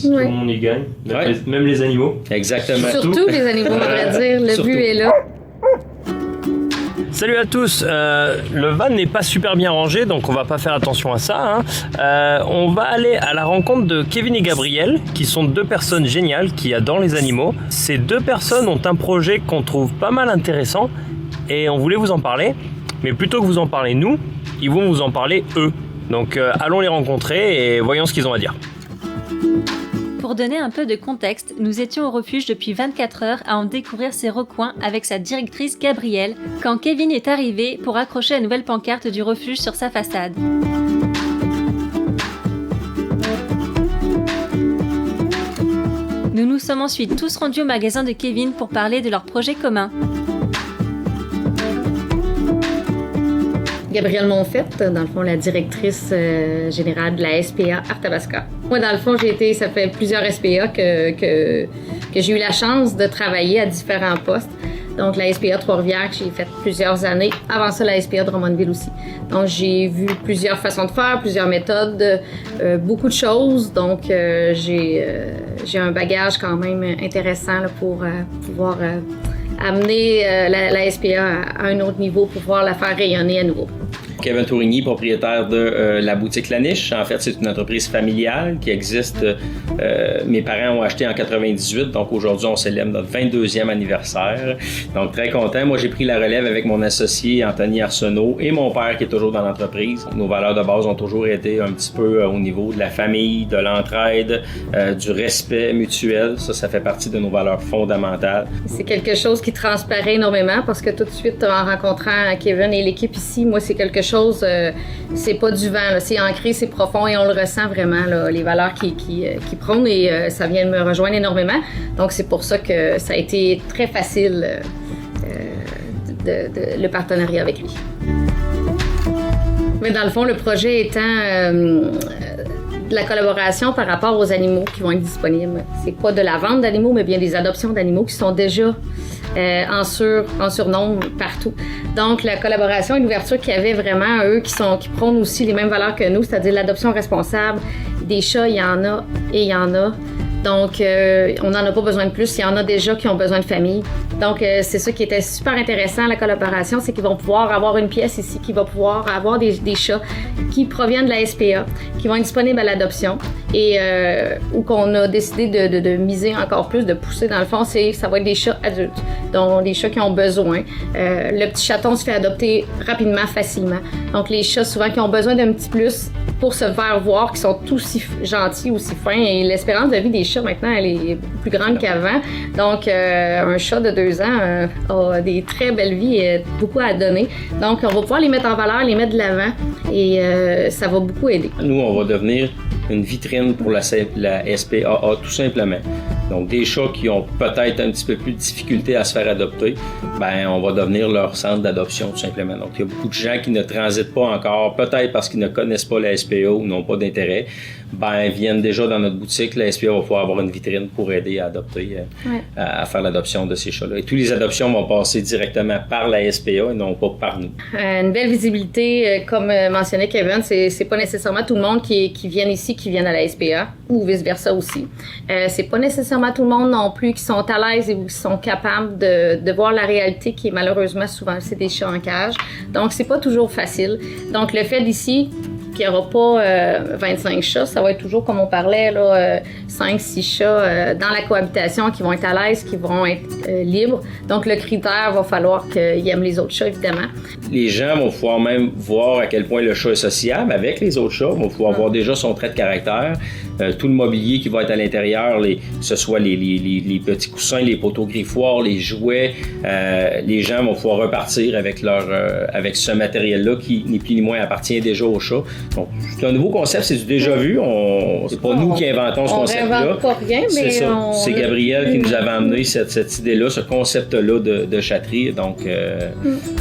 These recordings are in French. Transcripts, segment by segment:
Tout le monde y gagne, même les animaux. Exactement. Surtout les animaux, on va dire. Le but est là. Salut à tous, le van n'est pas super bien rangé, donc on va pas faire attention à ça. On va aller à la rencontre de Kevin et Gabriel, qui sont deux personnes géniales qui adorent les animaux. Ces deux personnes ont un projet qu'on trouve pas mal intéressant et on voulait vous en parler. Mais plutôt que vous en parler nous, ils vont vous en parler eux. Donc allons les rencontrer et voyons ce qu'ils ont à dire. Pour donner un peu de contexte, nous étions au refuge depuis 24 heures à en découvrir ses recoins avec sa directrice Gabrielle, quand Kevin est arrivé pour accrocher la nouvelle pancarte du refuge sur sa façade. Nous nous sommes ensuite tous rendus au magasin de Kevin pour parler de leur projet commun. Gabrielle Monfette, dans le fond, la directrice générale de la SPA Arthabasca. Moi, dans le fond, ça fait plusieurs SPA que j'ai eu la chance de travailler à différents postes. Donc, la SPA Trois-Rivières, que j'ai fait plusieurs années. Avant ça, la SPA Drummondville aussi. Donc, j'ai vu plusieurs façons de faire, plusieurs méthodes, beaucoup de choses. Donc, j'ai un bagage quand même intéressant là, pour pouvoir amener la SPA à un autre niveau pour pouvoir la faire rayonner à nouveau. Kevin Tourigny, propriétaire de la boutique La Niche. En fait, c'est une entreprise familiale qui existe. Mes parents ont acheté en 98, donc aujourd'hui, on célèbre notre 22e anniversaire. Donc, très content. Moi, j'ai pris la relève avec mon associé Anthony Arsenault et mon père qui est toujours dans l'entreprise. Nos valeurs de base ont toujours été un petit peu au niveau de la famille, de l'entraide, du respect mutuel. Ça fait partie de nos valeurs fondamentales. C'est quelque chose qui transparaît énormément parce que tout de suite, en rencontrant Kevin et l'équipe ici, moi, c'est quelque chose, c'est pas du vent, là. C'est ancré, c'est profond et on le ressent vraiment, là, les valeurs qui prônent et ça vient de me rejoindre énormément. Donc, c'est pour ça que ça a été très facile le partenariat avec lui. Mais dans le fond, le projet étant de la collaboration par rapport aux animaux qui vont être disponibles. C'est pas de la vente d'animaux, mais bien des adoptions d'animaux qui sont déjà en surnombre partout. Donc, la collaboration et l'ouverture qu'il y avait vraiment, eux, qui prônent aussi les mêmes valeurs que nous, c'est-à-dire l'adoption responsable. Des chats, il y en a et il y en a. Donc, on n'en a pas besoin de plus. Il y en a déjà qui ont besoin de famille. Donc, c'est ça qui était super intéressant, la collaboration, c'est qu'ils vont pouvoir avoir une pièce ici, qui va pouvoir avoir des chats qui proviennent de la SPA, qui vont être disponibles à l'adoption et où qu'on a décidé de miser encore plus, de pousser dans le fond, ça va être des chats adultes, donc des chats qui ont besoin. Le petit chaton se fait adopter rapidement, facilement. Donc, les chats, souvent, qui ont besoin d'un petit plus pour se faire voir, qui sont aussi gentils, aussi fins. Et l'espérance de vie des chats, maintenant, elle est plus grande qu'avant. Donc, un chat de 2 ans a des très belles vies et beaucoup à donner. Donc, on va pouvoir les mettre en valeur, les mettre de l'avant et ça va beaucoup aider. Nous, on va devenir une vitrine pour la SPAA, tout simplement. Donc, des chats qui ont peut-être un petit peu plus de difficulté à se faire adopter, ben, on va devenir leur centre d'adoption, tout simplement. Donc, il y a beaucoup de gens qui ne transitent pas encore, peut-être parce qu'ils ne connaissent pas la SPA ou n'ont pas d'intérêt, ben, viennent déjà dans notre boutique. La SPA va pouvoir avoir une vitrine pour aider à adopter, à faire l'adoption de ces chats-là. Et toutes les adoptions vont passer directement par la SPA et non pas par nous. Une belle visibilité, comme mentionnait Kevin, c'est pas nécessairement tout le monde qui vient ici, qui viennent à la SPA, ou vice-versa aussi. C'est pas nécessairement tout le monde non plus qui sont à l'aise et qui sont capables de voir la réalité qui est malheureusement souvent, c'est des chats en cage. Donc, c'est pas toujours facile. Donc, le fait d'ici qu'il n'y aura pas 25 chats, ça va être toujours, comme on parlait, 5-6 chats dans la cohabitation qui vont être à l'aise, qui vont être libres. Donc, le critère, va falloir qu'ils aiment les autres chats, évidemment. Les gens vont pouvoir même voir à quel point le chat est sociable avec les autres chats, vont pouvoir voir déjà son trait de caractère, tout le mobilier qui va être à l'intérieur, que ce soit les petits coussins, les poteaux griffoirs, les jouets, les gens vont pouvoir repartir avec ce matériel-là qui, ni plus ni moins, appartient déjà aux chats. Donc, c'est un nouveau concept, c'est du déjà vu. C'est pas nous qui inventons ce concept-là. On n'invente pas rien, mais c'est Gabrielle qui nous avait amené cette idée-là, ce concept-là de chatterie. Donc,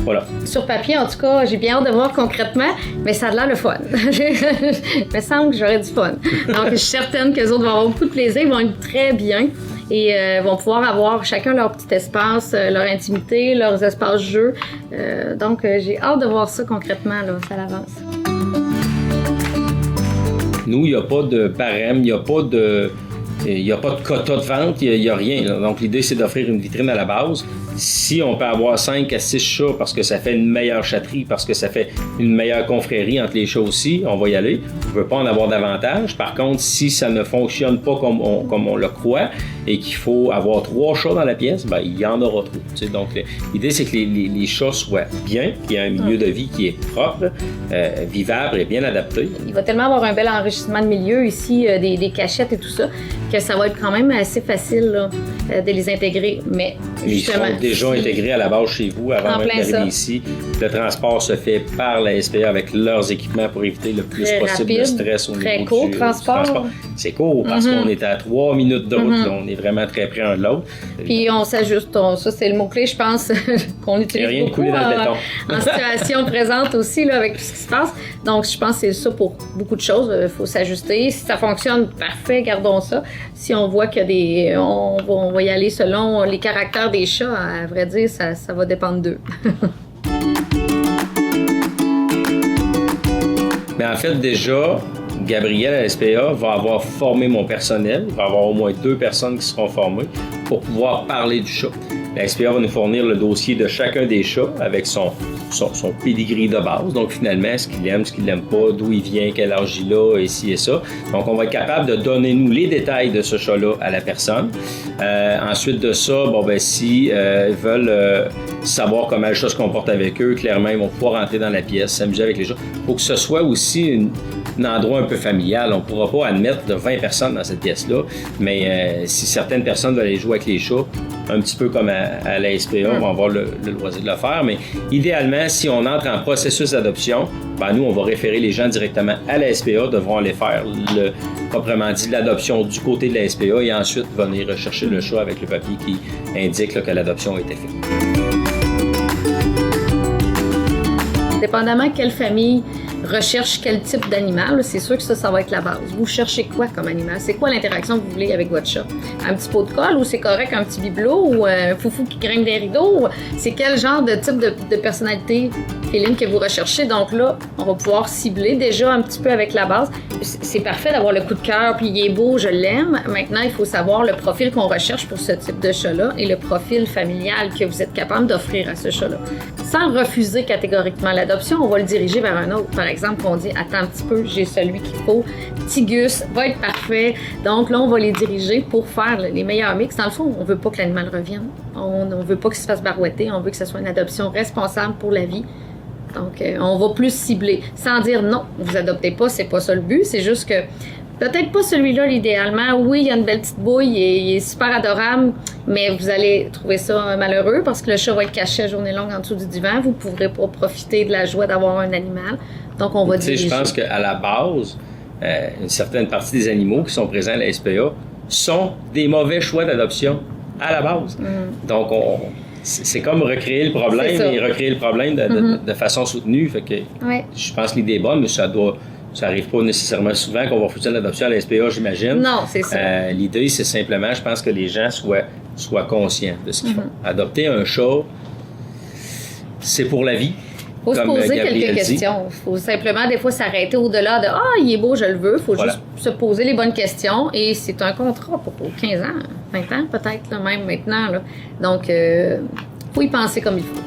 voilà. Sur papier, en tout cas, j'ai bien hâte de voir concrètement, mais ça a l'air le fun. Il me semble que j'aurais du fun. Donc, je suis certaine qu'eux autres vont avoir beaucoup de plaisir, ils vont être très bien et vont pouvoir avoir chacun leur petit espace, leur intimité, leurs espaces jeux. Donc, j'ai hâte de voir ça concrètement, là, ça avance. Nous, il n'y a pas de barème, il n'y a pas de Il n'y a pas de quota de vente, il n'y a rien. Là. Donc, l'idée, c'est d'offrir une vitrine à la base. Si on peut avoir 5 à 6 chats parce que ça fait une meilleure chatterie, parce que ça fait une meilleure confrérie entre les chats aussi, on va y aller. On ne veut pas en avoir davantage. Par contre, si ça ne fonctionne pas comme on le croit et qu'il faut avoir 3 chats dans la pièce, ben, il y en aura trop. Tu sais. Donc, l'idée, c'est que les chats soient bien, qu'il y ait un milieu de vie qui est propre, vivable et bien adapté. Il va tellement avoir un bel enrichissement de milieu ici, des cachettes et tout ça, que ça va être quand même assez facile là, de les intégrer. Mais justement, ils sont déjà intégrés à la base chez vous avant même d'arriver ici. Le transport se fait par la SPA avec leurs équipements pour éviter le plus possible de stress au niveau du transport. C'est court parce qu'on est à 3 minutes de route. Là, on est vraiment très près un de l'autre. Puis on s'ajuste. Ça, c'est le mot-clé, je pense, qu'on utilise rien beaucoup de dans le béton. En situation présente aussi là, avec tout ce qui se passe. Donc, je pense que c'est ça pour beaucoup de choses. Il faut s'ajuster. Si ça fonctionne, parfait, gardons ça. Si on voit qu'il y a des... On va y aller selon les caractères des chats. À vrai dire, ça va dépendre d'eux. Mais en fait, déjà, Gabriel à la SPA va avoir formé mon personnel. Il va y avoir au moins 2 personnes qui seront formées pour pouvoir parler du chat. La SPA va nous fournir le dossier de chacun des chats avec son pédigree de base. Donc, finalement, ce qu'il aime, ce qu'il n'aime pas, d'où il vient, quel âge il a, et ci et ça. Donc, on va être capable de donner, nous, les détails de ce chat-là à la personne. Ensuite de ça, si ils veulent savoir comment le chat se comporte avec eux, clairement, ils vont pouvoir rentrer dans la pièce, s'amuser avec les chats. Il faut que ce soit aussi un endroit un peu familial. On ne pourra pas admettre de 20 personnes dans cette pièce-là, mais si certaines personnes veulent aller jouer avec les chats, un petit peu comme à la SPA, on va avoir le loisir de le faire, mais idéalement, si on entre en processus d'adoption, nous, on va référer les gens directement à la SPA, devront aller faire, proprement dit, l'adoption du côté de la SPA et ensuite venir rechercher le chat avec le papier qui indique là, que l'adoption a été faite. Dépendamment quelle famille recherche quel type d'animal, c'est sûr que ça va être la base. Vous cherchez quoi comme animal? C'est quoi l'interaction que vous voulez avec votre chat? Un petit pot de colle ou c'est correct un petit bibelot ou un foufou qui grimpe des rideaux? C'est quel genre de type de personnalité féline que vous recherchez? Donc là, on va pouvoir cibler déjà un petit peu avec la base. C'est parfait d'avoir le coup de cœur, puis il est beau, je l'aime. Maintenant, il faut savoir le profil qu'on recherche pour ce type de chat-là et le profil familial que vous êtes capable d'offrir à ce chat-là. Sans refuser catégoriquement l'adoption, on va le diriger vers un autre. Par exemple, on dit « Attends un petit peu, j'ai celui qu'il faut. Tigus va être parfait. » Donc là, on va les diriger pour faire les meilleurs mix. Dans le fond, on veut pas que l'animal revienne. On ne veut pas qu'il se fasse barouetter. On veut que ce soit une adoption responsable pour la vie. Donc, on va plus cibler. Sans dire « Non, vous adoptez pas, c'est pas ça le but. » C'est juste que peut-être pas celui-là, idéalement. Oui, il y a une belle petite bouille, il est super adorable, mais vous allez trouver ça malheureux parce que le chat va être caché à journée longue en dessous du divan. Vous ne pourrez pas profiter de la joie d'avoir un animal. Donc, on va diriger. Je pense qu'à la base, une certaine partie des animaux qui sont présents à la SPA sont des mauvais choix d'adoption à la base. Donc, c'est comme recréer le problème et recréer le problème de façon soutenue. Fait que je pense que l'idée est bonne, mais ça n'arrive pas nécessairement souvent qu'on va foutre l'adoption à la SPA, j'imagine. Non, c'est ça. L'idée, c'est simplement, je pense que les gens soient conscients de ce qu'ils font. Adopter un chat, c'est pour la vie. Il faut se poser quelques questions. Il faut simplement, des fois, s'arrêter au-delà de « Ah, il est beau, je le veux ». Il faut juste se poser les bonnes questions. Et c'est un contrat pour 15 ans, 20 ans peut-être, là, même maintenant. Là. Donc, il faut y penser comme il faut.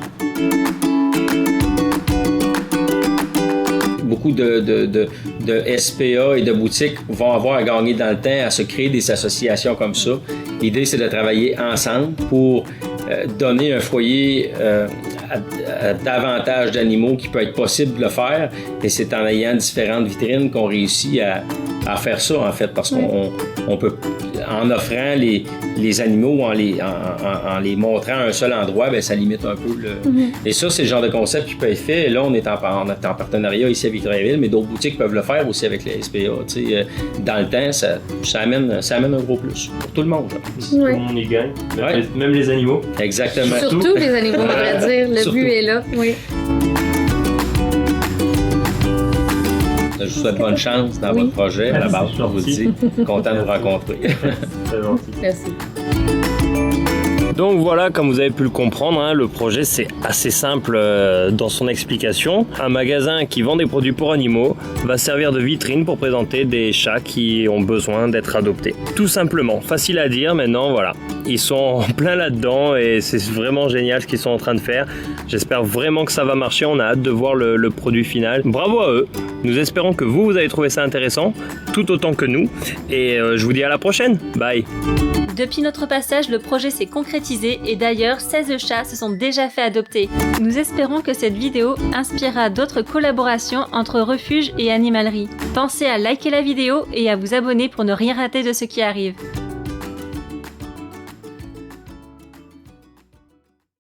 Beaucoup de SPA et de boutiques vont avoir à gagner dans le temps à se créer des associations comme ça. L'idée, c'est de travailler ensemble pour donner un foyer à davantage d'animaux qui peut être possible de le faire. Et c'est en ayant différentes vitrines qu'on réussit à faire ça, en fait, parce qu'on peut, en offrant les animaux ou en les montrant à un seul endroit, bien, ça limite un peu le... Et ça, c'est le genre de concept qui peut être fait. Et là, on est en partenariat ici à Victoriaville, mais d'autres boutiques peuvent le faire aussi avec les SPA. Dans le temps, ça amène un gros plus pour tout le monde. Tout le monde y gagne, même les animaux. Exactement. Surtout les animaux, on va dire. Le but est là. Oui. Je vous souhaite bonne chance dans votre projet. À la base, je vous dis, content de vous rencontrer. C'est gentil. Merci. Donc voilà, comme vous avez pu le comprendre, hein, le projet c'est assez simple dans son explication. Un magasin qui vend des produits pour animaux va servir de vitrine pour présenter des chats qui ont besoin d'être adoptés. Tout simplement, facile à dire, maintenant voilà. Ils sont en plein là-dedans et c'est vraiment génial ce qu'ils sont en train de faire. J'espère vraiment que ça va marcher, on a hâte de voir le produit final. Bravo à eux, nous espérons que vous avez trouvé ça intéressant, tout autant que nous. Et je vous dis à la prochaine, bye. Depuis notre passage, le projet s'est concrétisé et d'ailleurs 16 chats se sont déjà fait adopter. Nous espérons que cette vidéo inspirera d'autres collaborations entre refuges et animaleries. Pensez à liker la vidéo et à vous abonner pour ne rien rater de ce qui arrive.